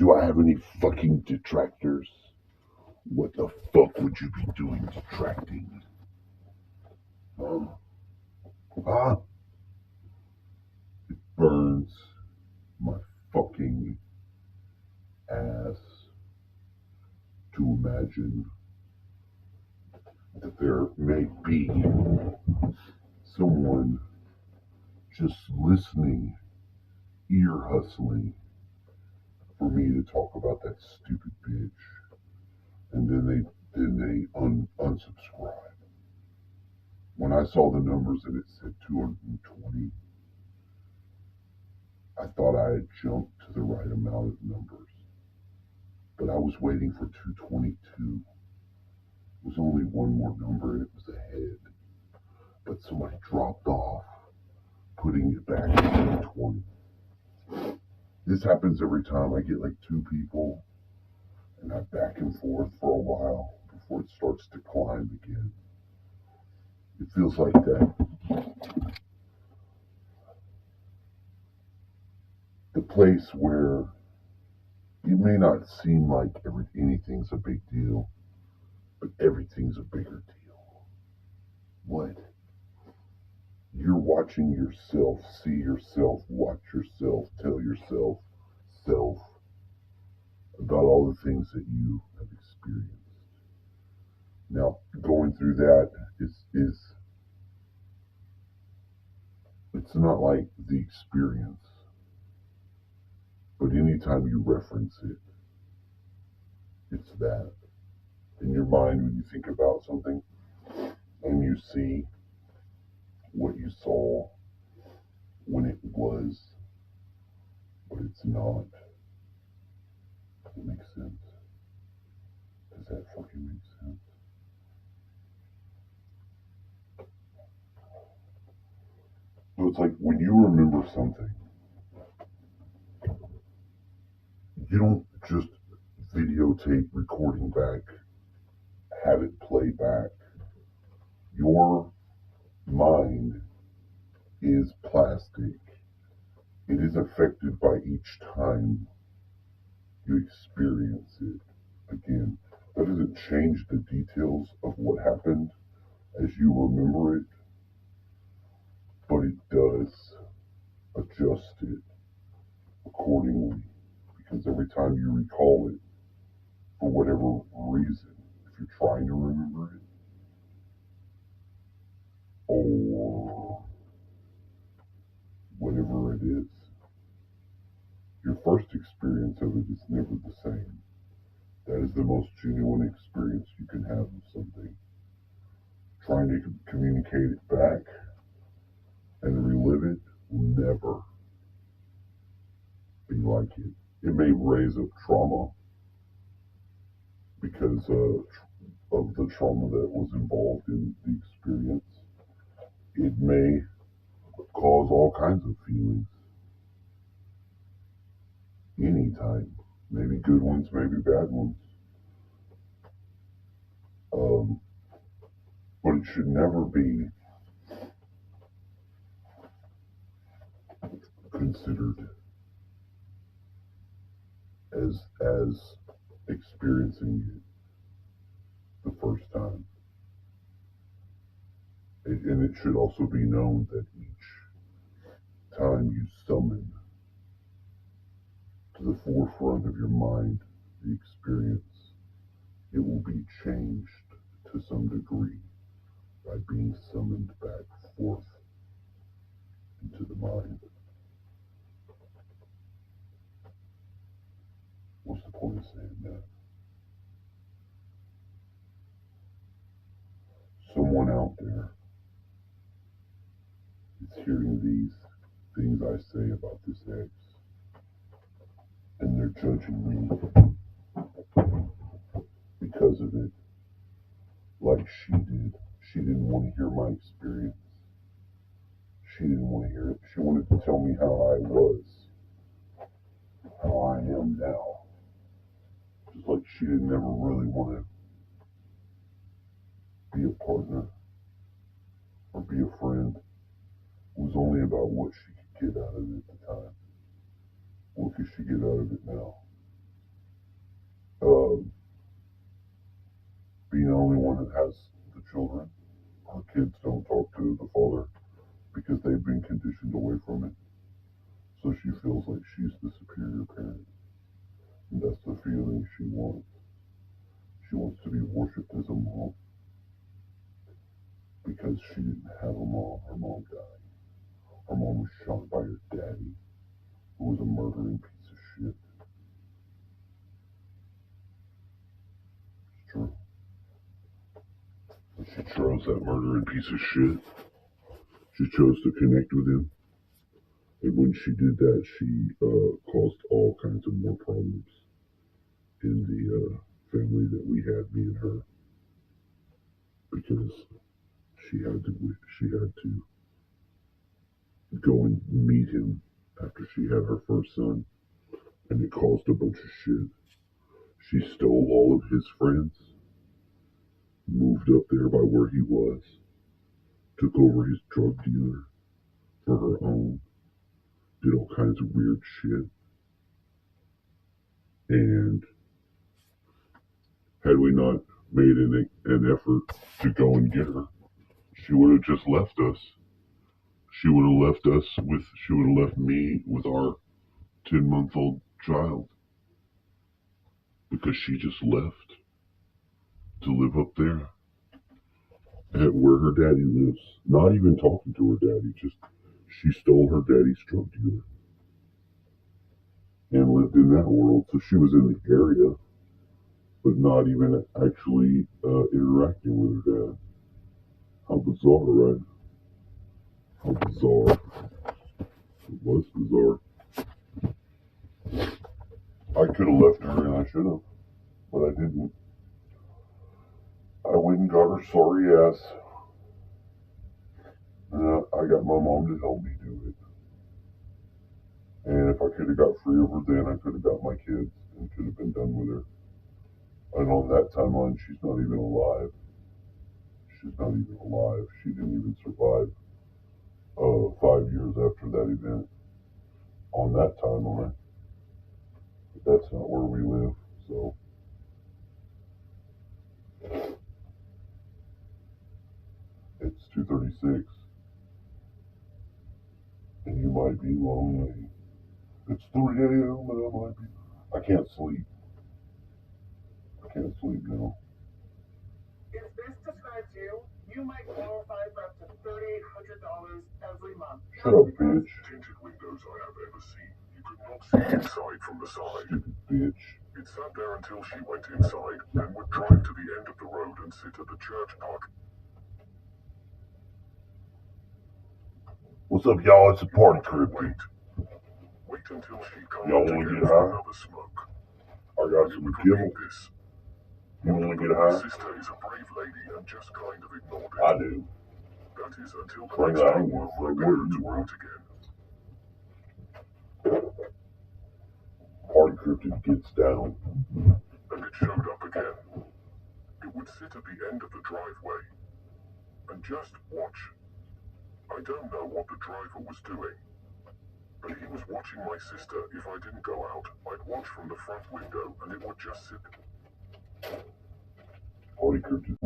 Do I have any fucking detractors? What the fuck would you be doing detracting? Huh? Huh? It burns my fucking ass to imagine that there may be someone just listening, ear hustling for me to talk about that stupid bitch, and then they unsubscribe. When I saw the numbers and it said 220, I thought I had jumped to the right amount of numbers, but I was waiting for 222. It was only one more number and it was ahead, but somebody dropped off, putting it back at 220. This happens every time I get like two people and I back and forth for a while before it starts to climb again. It feels like that. The place where it may not seem like anything's a big deal, but everything's a bigger deal. What? You're watching yourself, see yourself, watch yourself, tell yourself, self, about all the things that you have experienced. Now, going through that is it's not like the experience, but anytime you reference it, it's that. In your mind, when you think about something and you see what you saw when it was, but it's not. Does that make sense? Does that fucking make sense? So it's like when you remember something, you don't just videotape recording back, have it play back. Your mind is plastic. It is affected by each time you experience it again. That doesn't change the details of what happened as you remember it, but it does adjust it accordingly. Because every time you recall it, for whatever reason, if you're trying to remember it, or whatever it is, your first experience of it is never the same. That is the most genuine experience you can have of something. Trying to communicate it back and relive it will never be like it. It may raise up trauma because of the trauma that was involved in the experience. It may cause all kinds of feelings anytime. Maybe good ones, maybe bad ones. Um, but it should never be considered as experiencing it the first time. And it should also be known that each time you summon to the forefront of your mind the experience, it will be changed to some degree by being summoned back forth into the mind. What's the point of saying that? Someone out there is hearing these things I say about this ex, and they're judging me because of it, like she did. She didn't want to hear my experience. She didn't want to hear it. She wanted to tell me how I was, how I am now. Just like she didn't ever really want to be a partner or be a friend. It was only about what she could get out of it at the time. What could she get out of it now? one that has the children. Her kids don't talk to the father because they've been conditioned away from it. So she feels like she's the superior parent. And that's the feeling she wants. She wants to be worshipped as a mom because she didn't have a mom. Her mom died. Her mom was shot by her daddy, who was a murdering piece of shit. It's true. And she chose that murdering piece of shit. She chose to connect with him. And when she did that, she caused all kinds of more problems in the family that we had, me and her, because she had to go and meet him after she had her first son, and it caused a bunch of shit. She stole all of his friends, moved up there by where he was, took over his drug dealer for her own, did all kinds of weird shit. And had we not made an effort to go and get her, she would have just left us. She would have left me with our 10-month-old child because she just left to live up there at where her daddy lives. Not even talking to her daddy, just she stole her daddy's drug dealer and lived in that world. So she was in the area, but not even actually interacting with her dad. How bizarre, right? How bizarre. It was bizarre. I could have left her and I should have, but I didn't. I went and got her sorry ass. And I got my mom to help me do it. And if I could have got free of her then, I could have got my kids and could have been done with her. And on that timeline, she's not even alive. She's not even alive. She didn't even survive 5 years after that event on that timeline. But that's not where we live. So it's 2:36, and you might be lonely. It's 3 a.m. and I might be. I can't sleep. I can't sleep now. If this describes you, you might qualify for up to $3,800 every month. Shut up, bitch. Tinted windows I have ever seen. You could not see inside from the side. Stupid bitch. It sat there until she went inside, then would drive to the end of the road and sit at the church park. What's up, y'all? It's a party crib. Wait until she comes Y'all to wanna get get high? another smoke. I got some kibble. This. You wanna get My high? sister is a brave lady and just kind of ignored it. I do. That is until the Bring next that time on, one of for my a word, parents you were will. out again. Party cryptid gets down. And it showed up again. It would sit at the end of the driveway and just watch. I don't know what the driver was doing, but he was watching my sister. If I didn't go out, I'd watch from the front window and it would just sit. Party cryptid.